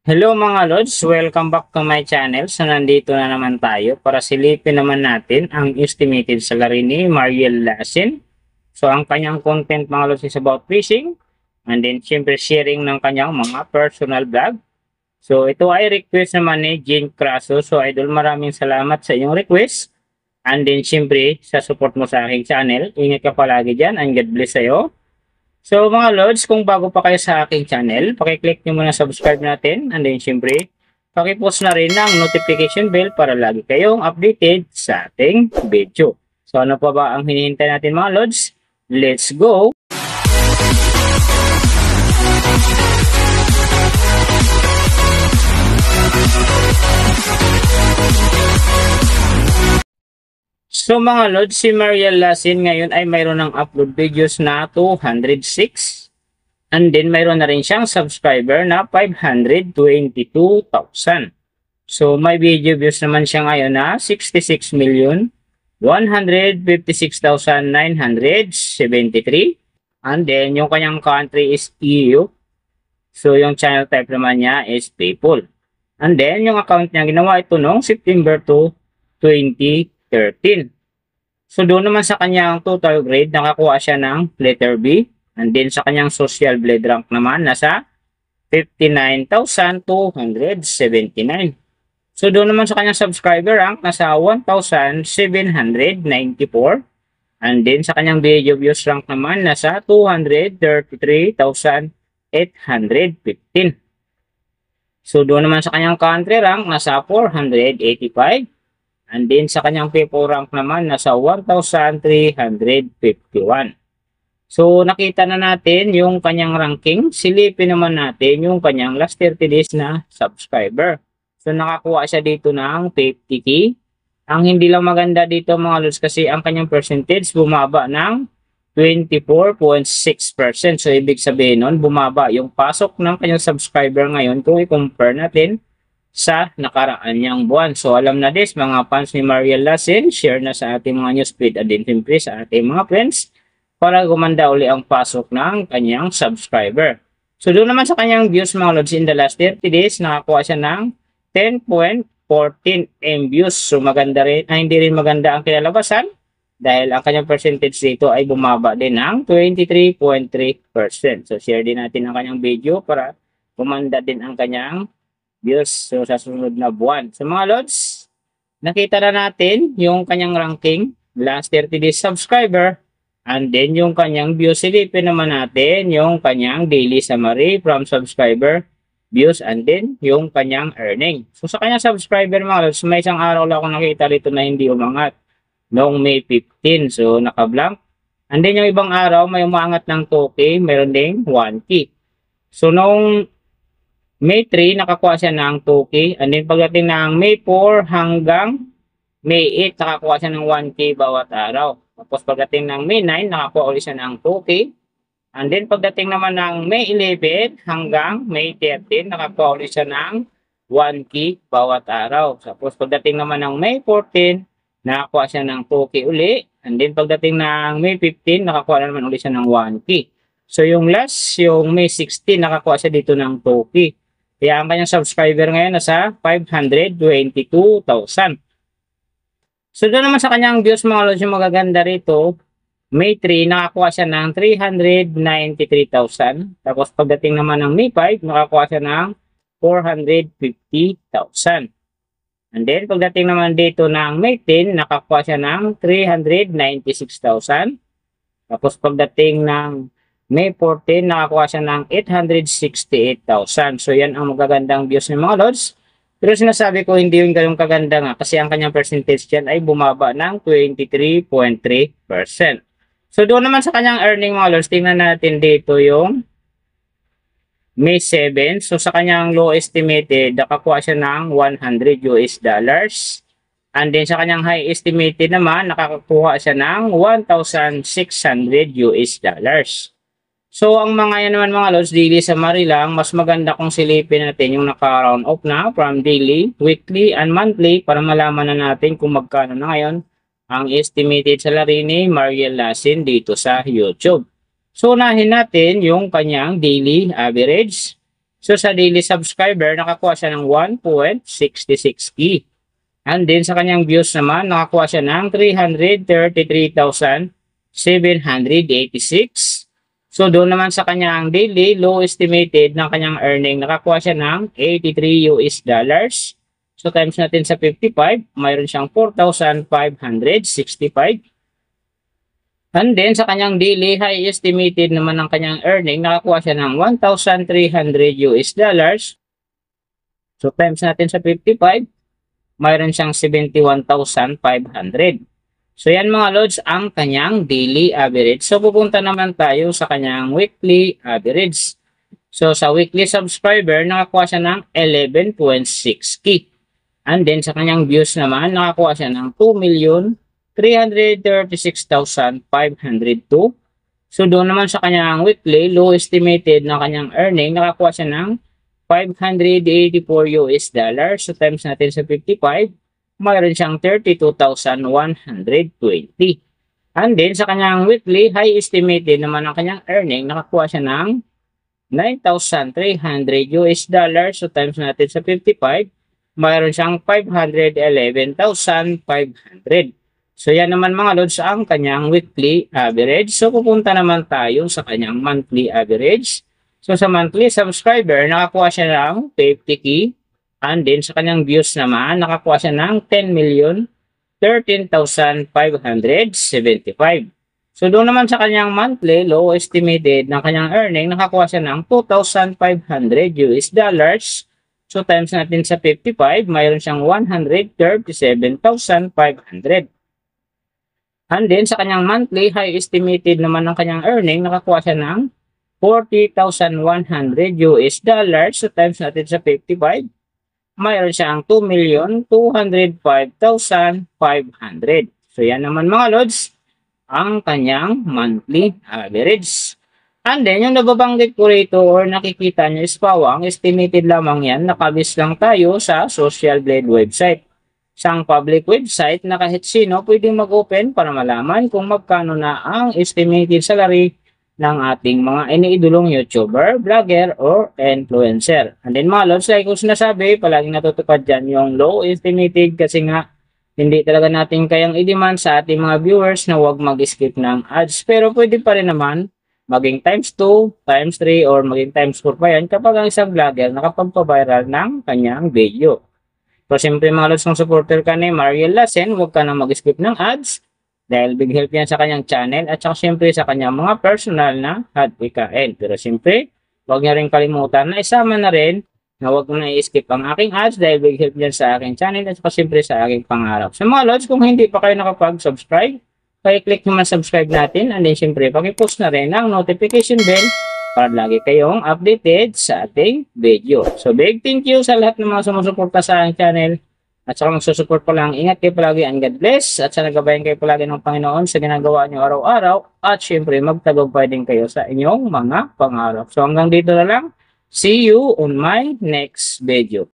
Hello mga Lods, welcome back to my channel. So nandito na naman tayo para silipin naman natin ang estimated salary ni Mariel Lasin. So ang kanyang content mga Lods is about fishing and then syempre sharing ng kanyang mga personal vlog. So ito ay request naman ni Jean Craso. So idol, maraming salamat sa iyong request. And then syempre sa support mo sa aking channel. Ingat ka palagi dyan and God bless sa'yo. So mga Lods, kung bago pa kayo sa aking channel, pakiclick nyo muna subscribe natin and then syempre, pakipost na rin ang notification bell para lagi kayong updated sa ating video. So ano pa ba ang hinihintay natin mga Lods? Let's go! So mga Lods, si Mariel Lasin ngayon ay mayroon ng upload videos na 206 and then mayroon na rin siyang subscriber na 522,000. So may video views naman siya ngayon na 66,156,973 and then yung kanyang country is EU. So yung channel type naman niya is people. And then yung account niya ginawa ito noong September 2, 2013. So doon naman sa kanyang total grade, nakakuha siya ng letter B. And then sa kanyang social blade rank naman, nasa 59,279. So doon naman sa kanyang subscriber rank, nasa 1,794. And then sa kanyang video views rank naman, nasa 233,815. So doon naman sa kanyang country rank, nasa 485. And then sa kanyang people rank naman, nasa 1,351. So nakita na natin yung kanyang ranking. Silipin naman natin yung kanyang last 30 days na subscriber. So nakakuha siya dito ng 50k. Ang hindi lang maganda dito mga Lods kasi ang kanyang percentage bumaba ng 24.6%. So ibig sabihin nun, bumaba yung pasok ng kanyang subscriber ngayon kung i-compare natin sa nakaraan niyang buwan. So alam na this mga fans ni Mariel Lasin, share na sa ating mga newsfeed at din siyempre sa ating mga friends para gumanda uli ang pasok ng kanyang subscriber. So doon naman sa kanyang views mga Lods, in the last 30 days nakakuha siya ng 10.14 views. So maganda rin, hindi rin maganda ang kinalabasan dahil ang kanyang percentage dito ay bumaba din ng 23.3%. So share din natin ang kanyang video para gumanda din ang kanyang views so sa susunod na buwan. So mga Lods, nakita na natin yung kanyang ranking, last 30 days subscriber, and then yung kanyang views. Silipin naman natin yung kanyang daily summary from subscriber, views, and then yung kanyang earning. So sa kanyang subscriber mga Lods, may isang araw lang ako nakita rito na hindi umangat noong May 15. So naka-blank. And then yung ibang araw may umangat ng 2K, mayroon ding 1K. So noong May 3, nakakuha siya ng 2K. And then pagdating ng May 4 hanggang May 8, nakakuha siya ng 1K bawat araw. Tapos pagdating ng May 9, nakakuha ulit siya ng 2K. And then pagdating naman ng May 11 hanggang May 13, nakakuha ulit siya ng 1K bawat araw. Tapos pagdating naman ng May 14, nakakuha siya ng 2K uli. And then pagdating ng May 15, nakakuha na naman ulit siya ng 1K. So yung last, yung May 16, nakakuha siya dito ng 2K. Kaya ang kanyang subscriber ngayon nasa 522,000. So doon naman sa kanyang views mga Lods, yung magaganda rito, May 3, nakakuha siya ng 393,000. Tapos pagdating naman ng May 5, nakakuha siya ng 450,000. And then pagdating naman dito ng May 10, nakakuha siya ng 396,000. Tapos pagdating ng May 14, nakakuha siya ng 868,000. So, yan ang magagandang views ng mga Lods. Pero sinasabi ko, hindi yung ganun kaganda nga kasi ang kanyang percentage dyan ay bumaba ng 23.3%. So, doon naman sa kanyang earning mga Lods, tingnan natin dito yung May 7. So, sa kanyang low estimated, nakakuha siya ng $100. And then, sa kanyang high estimated naman, nakakakuha siya ng $1,600. So, ang mga yan naman mga Lods, daily summary lang, mas maganda kung silipin natin yung naka-round off na from daily, weekly, and monthly para malaman na natin kung magkano na ngayon ang estimated salary ni Mariel Lasin dito sa YouTube. So, unahin natin yung kanyang daily average. So sa daily subscriber, nakakuha siya ng 1.66k. And then sa kanyang views naman, nakakuha siya ng 333,786. So doon naman sa kanyang daily, low estimated ng kanyang earning, nakakuha siya ng 83 US dollars. So times natin sa 55, mayroon siyang 4,565. And then sa kanyang daily, high estimated naman ng kanyang earning, nakakuha siya ng 1,300 US dollars. So times natin sa 55, mayroon siyang 71,500. So yan mga lods ang kanyang daily average. So pupunta naman tayo sa kanyang weekly average. So sa weekly subscriber, nakakuha siya ng 11.6k. And then sa kanyang views naman, nakakuha siya ng 2,336,502. So doon naman sa kanyang weekly, low estimated na kanyang earning, nakakuha siya ng 584 US dollars. So times natin sa 55, mayroon siyang 32,120. And then sa kanyang weekly, high estimated naman ang kanyang earning, nakakuha siya ng 9,300 US dollars. So times natin sa 55, mayroon siyang 511,500. So yan naman mga lods ang kanyang weekly average. So pupunta naman tayo sa kanyang monthly average. So sa monthly subscriber, nakakuha siya ng 50k. And then sa kanyang views naman, nakakuha siya ng 10,013,575. So doon naman sa kanyang monthly, low estimated ng kanyang earning, nakakuha siya ng 2,500 US dollars. So times natin sa 55, mayroon siyang 137,500. And then sa kanyang monthly, high estimated naman ng kanyang earning, nakakuha siya ng 40,100 US dollars. So times natin sa 55, mayroon siyang 2,205,500. So yan naman mga lods, ang kanyang monthly average. And then yung nababanggit ko rito or nakikita nyo is pawang, estimated lamang yan, nakabis lang tayo sa Social Blade website. Isang public website na kahit sino pwedeng mag-open para malaman kung magkano na ang estimated salary ng ating mga iniidolong YouTuber, vlogger, or influencer. And then mga lods, like kung sinasabi, palaging natutupad dyan yung low estimated kasi nga hindi talaga natin kayang i-demand sa ating mga viewers na huwag mag-skip ng ads. Pero pwede pa rin naman maging times 2, times 3, or maging times 4 pa yan kapag ang isang vlogger nakapagpa-viral ng kanyang video. So siyempre mga lods, kung supporter ka ni Mariel Lassen, huwag ka na mag-skip ng ads dahil big help yan sa kanyang channel at saka siyempre sa kanyang mga personal na advocain. Pero siyempre, huwag niya rin kalimutan na isama na rin na huwag na i-skip ang aking ads dahil big help yan sa aking channel at saka siyempre sa aking pangarap. So mga lods, kung hindi pa kayo nakapag-subscribe, paki-click naman subscribe natin and then siyempre paki-post na rin ang notification bell para lagi kayong updated sa ating video. So big thank you sa lahat ng mga sumusuporta sa aking channel at saka magsusupport pa lang. Ingat kayo palagi and God bless at sana gabayan kayo palagi ng Panginoon sa ginagawa nyo araw-araw at siyempre magtagumpay din kayo sa inyong mga pangarap. So hanggang dito na lang. See you on my next video.